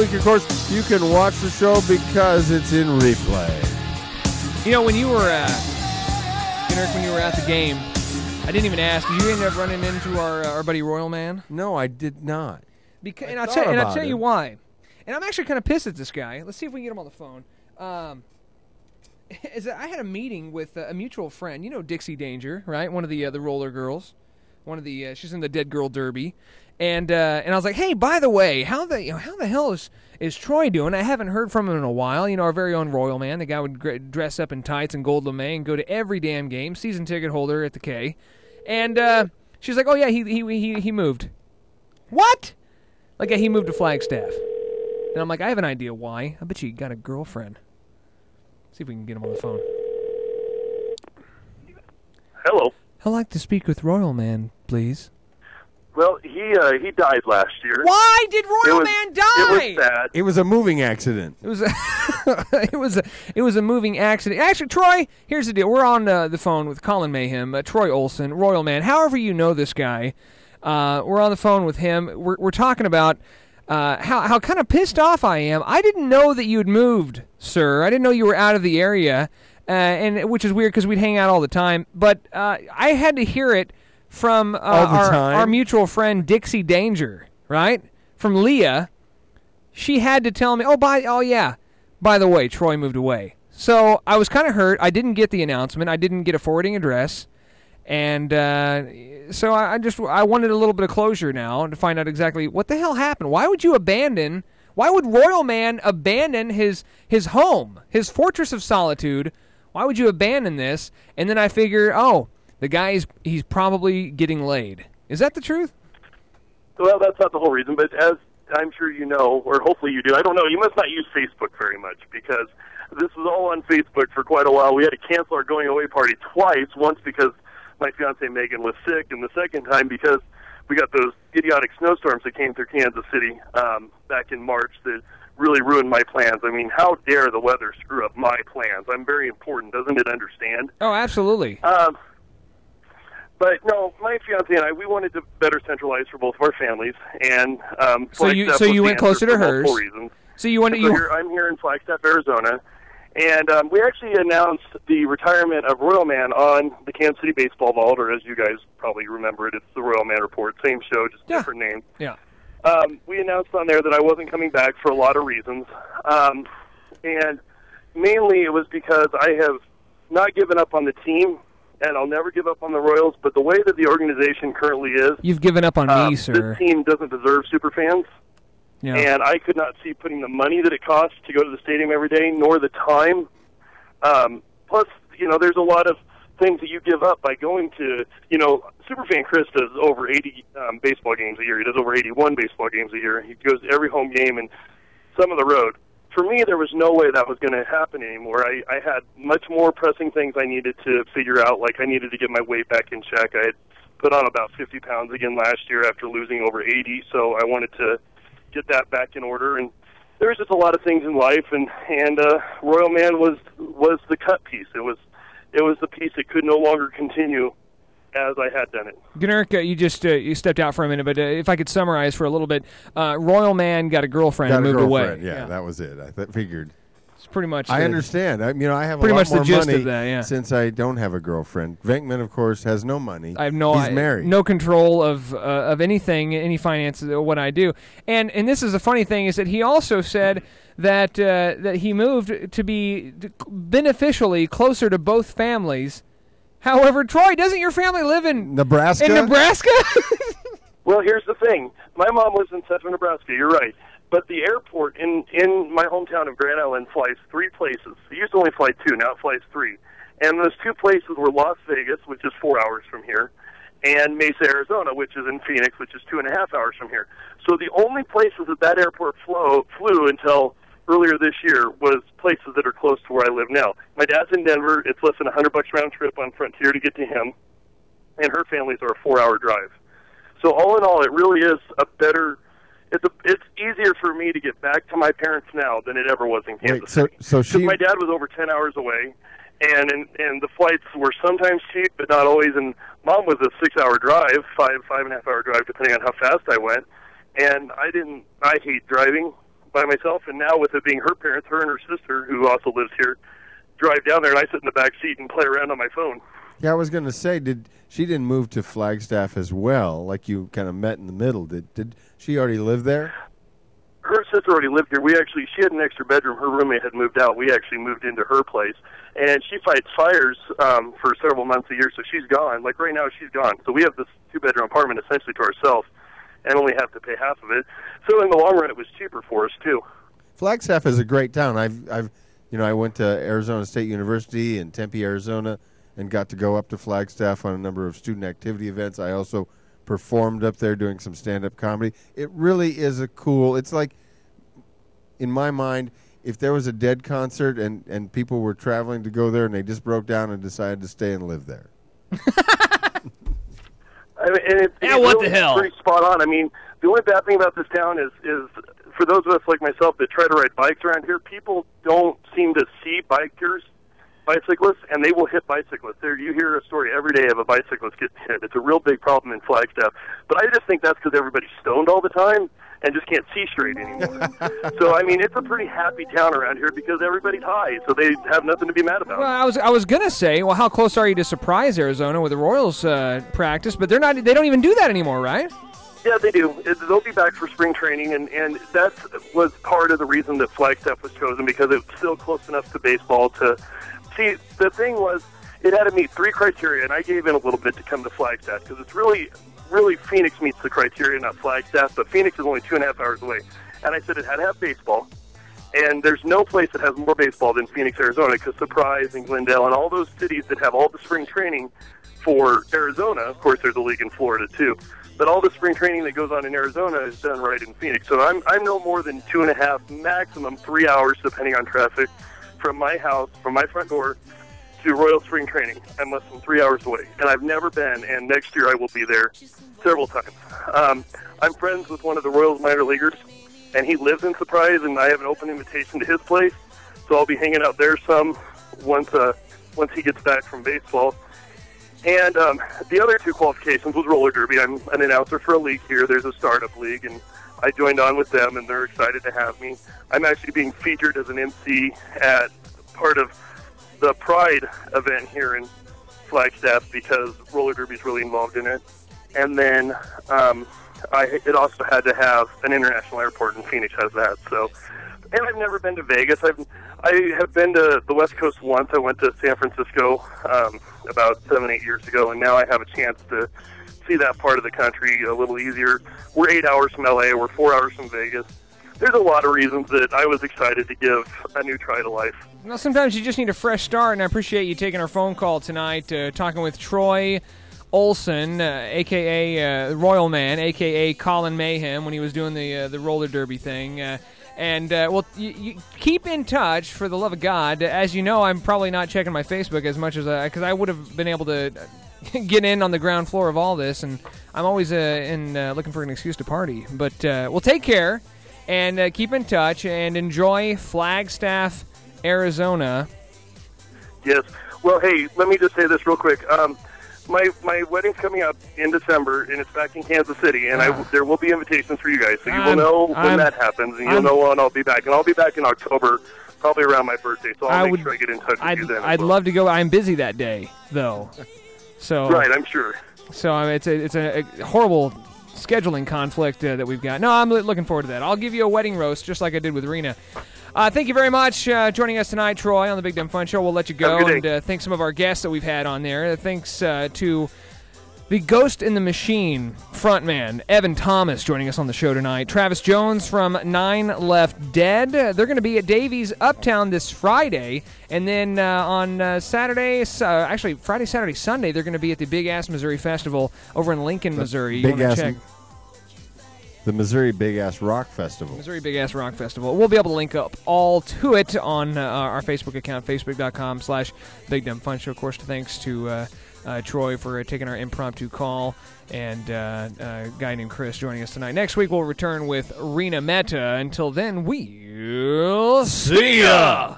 week, of course, you can watch the show because it's in replay. You know, when you were at the game, I didn't even ask. Did you end up running into our buddy Royalman? No, I did not. And I'll tell you why. And I'm actually kind of pissed at this guy. Let's see if we can get him on the phone. I had a meeting with a mutual friend. You know Dixie Danger, right? One of the roller girls. She's in the Dead Girl Derby. And I was like, hey, by the way, how the hell is Troy doing? I haven't heard from him in a while. You know, our very own Royalman. The guy would dress up in tights and gold lame and go to every damn game. Season ticket holder at the K. And she's like, oh yeah, he moved. What? Like, yeah, he moved to Flagstaff. And I'm like, I have an idea why. I bet you got a girlfriend. See if we can get him on the phone. Hello. I'd like to speak with Royalman, please. Well, he died last year. Why did Royalman die? It was sad. It was a moving accident. It was a moving accident. Actually, Troy, here's the deal. We're on the phone with Colin Mayhem, Troy Olson, Royalman. However you know this guy, we're on the phone with him. We're talking about how kind of pissed off I am. I didn't know that you had moved, sir. I didn't know you were out of the area, and which is weird because we'd hang out all the time. But I had to hear it from our mutual friend Dixie Danger, right? From Leah. She had to tell me, by the way, Troy moved away. So I was kind of hurt. I didn't get the announcement. I didn't get a forwarding address. And so I wanted a little bit of closure now to find out exactly what the hell happened. Why would Royalman abandon his home, his fortress of solitude? Why would you abandon this? And then I figure, the guy he's probably getting laid. Is that the truth? Well, that's not the whole reason, but as I'm sure you know, or hopefully you do, I don't know, you must not use Facebook very much because this was all on Facebook for quite a while. We had to cancel our going away party twice, once because my fiancée Megan was sick, and the second time because we got those idiotic snowstorms that came through Kansas City back in March that really ruined my plans. I mean, how dare the weather screw up my plans? I'm very important, doesn't it understand? Oh, absolutely. But no, my fiancée and I, we wanted to better centralize for both of our families, and so you went closer to hers. Reasons. So you wanted I'm here in Flagstaff, Arizona, and we actually announced the retirement of Royalman on the Kansas City Baseball Vault, or as you guys probably remember it, it's the Royalman Report, same show, just different name. Yeah. We announced on there that I wasn't coming back for a lot of reasons, and mainly it was because I have not given up on the team. And I'll never give up on the Royals, but the way that the organization currently is... You've given up on me, sir. This team doesn't deserve superfans. Yeah. And I could not see putting the money that it costs to go to the stadium every day, nor the time. Plus, there's a lot of things that you give up by going to... Superfan Chris does over 80 baseball games a year. He does over 81 baseball games a year. He goes to every home game and some of the road. For me, there was no way that was going to happen anymore. I had much more pressing things I needed to figure out, like I needed to get my weight back in check. I had put on about 50 pounds again last year after losing over 80, so I wanted to get that back in order. And there was just a lot of things in life, and Royalman was the cut piece. It was the piece that could no longer continue as I had done it. Guneric, you just you stepped out for a minute, but if I could summarize for a little bit, Royalman got a girlfriend and moved away. Yeah, that was it. I figured. It's pretty much. I understand. I have pretty a lot much more the gist money of that, yeah. Since I don't have a girlfriend. Venkman, of course, has no money. He's married. No control of anything, any finances, or what I do. And this is the funny thing is that he also said that he moved to be beneficially closer to both families. However, Troy, doesn't your family live in Nebraska? Well, here's the thing. My mom lives in central Nebraska, you're right. But the airport in my hometown of Grand Island flies 3 places. It used to only fly 2, now it flies 3. And those 2 places were Las Vegas, which is 4 hours from here, and Mesa, Arizona, which is in Phoenix, which is 2.5 hours from here. So the only places that airport flew until earlier this year was places that are close to where I live now. My dad's in Denver. It's less than $100 round trip on Frontier to get to him, and her families are a 4-hour drive. So all in all, it really is a better. It's easier for me to get back to my parents now than it ever was in Kansas City. So my dad was over 10 hours away, and the flights were sometimes cheap, but not always. And Mom was a 6-hour drive, 5.5 hour drive, depending on how fast I went. And I hate driving. by myself, and now with it being her parents, her and her sister, who also lives here, drive down there, and I sit in the back seat and play around on my phone. Yeah, I was going to say, she didn't move to Flagstaff as well, like you kind of met in the middle. Did she already live there? Her sister already lived here. She had an extra bedroom. Her roommate had moved out. We actually moved into her place, and she fights fires for several months a year, so she's gone. Like right now, she's gone. So we have this 2-bedroom apartment essentially to ourselves, and only have to pay half of it. So in the long run, it was cheaper for us too. Flagstaff is a great town. I went to Arizona State University in Tempe, Arizona, and got to go up to Flagstaff on a number of student activity events. I also performed up there doing some stand-up comedy. It really is it's like, in my mind, if there was a Dead concert and people were traveling to go there and they just broke down and decided to stay and live there. It's what really the hell? pretty spot on. I mean, the only bad thing about this town is for those of us like myself that try to ride bikes around here, people don't seem to see bicyclists, and they will hit bicyclists. You hear a story every day of a bicyclist getting hit. It's a real big problem in Flagstaff. But I just think that's because everybody's stoned all the time and just can't see straight anymore. So, I mean, it's a pretty happy town around here because everybody's high, so they have nothing to be mad about. Well, I was gonna say, well, how close are you to surprise Arizona with the Royals practice? But they're not. They don't even do that anymore, right? Yeah, they do. They'll be back for spring training, and that was part of the reason that Flagstaff was chosen, because it was still close enough to baseball to see. The thing was, it had to meet 3 criteria, and I gave in a little bit to come to Flagstaff because it's really Phoenix meets the criteria, not Flagstaff, but Phoenix is only 2.5 hours away. And I said it had to have baseball, and there's no place that has more baseball than Phoenix, Arizona, because Surprise and Glendale and all those cities that have all the spring training for Arizona, of course there's a league in Florida too, but all the spring training that goes on in Arizona is done right in Phoenix. So I'm no more than 2.5, maximum 3 hours, depending on traffic, from my house, from my front door, to Royal Spring Training. I'm less than 3 hours away, and I've never been, and next year I will be there several times. I'm friends with one of the Royals minor leaguers, and he lives in Surprise, and I have an open invitation to his place, so I'll be hanging out there some once he gets back from baseball. And the other 2 qualifications was roller derby. I'm an announcer for a league here. There's a startup league, and I joined on with them, and they're excited to have me. I'm actually being featured as an MC at part of the Pride event here in Flagstaff because roller derby is really involved in it. And then it also had to have an international airport, and Phoenix has that. So, and I've never been to Vegas. I have been to the West Coast once. I went to San Francisco about 7-8 years ago, and now I have a chance to see that part of the country a little easier. We're 8 hours from LA. We're 4 hours from Vegas. There's a lot of reasons that I was excited to give a new try to life. Well, sometimes you just need a fresh start, and I appreciate you taking our phone call tonight, talking with Troy Olson, a.k.a. Royalman, a.k.a. Colin Mayhem, when he was doing the roller derby thing. Well, you keep in touch, for the love of God. As you know, I'm probably not checking my Facebook as much as because I would have been able to get in on the ground floor of all this, and I'm always looking for an excuse to party. But we'll take care, and keep in touch, and enjoy Flagstaff, Arizona. Yes. Well, hey, let me just say this real quick. My wedding's coming up in December, and it's back in Kansas City, and there will be invitations for you guys, so you will know when that happens, and you'll know when I'll be back. And I'll be back in October, probably around my birthday, so I'll make sure I get in touch with you then. I'd love to go. I'm busy that day, though. So right, I'm sure. So it's a horrible scheduling conflict that we've got. No, I'm looking forward to that. I'll give you a wedding roast, just like I did with Rena. Thank you very much joining us tonight, Troy, on the Big Dumb Fun Show. We'll let you go, and thanks some of our guests that we've had on there. Thanks to the Ghost in the Machine frontman, Evan Thomas, joining us on the show tonight. Travis Jones from 9 Left Dead. They're going to be at Davies Uptown this Friday, and then on Saturday, actually Friday, Saturday, Sunday, they're going to be at the Big Ass Missouri Festival over in Lincoln, Missouri. You want to check the Missouri Big Ass Rock Festival. Missouri Big Ass Rock Festival. We'll be able to link up all to it on our Facebook account, facebook.com/Big Dumb Fun Show. Of course, thanks to Troy for taking our impromptu call, and a guy named Chris joining us tonight. Next week, we'll return with Rena Meta. Until then, we'll see ya!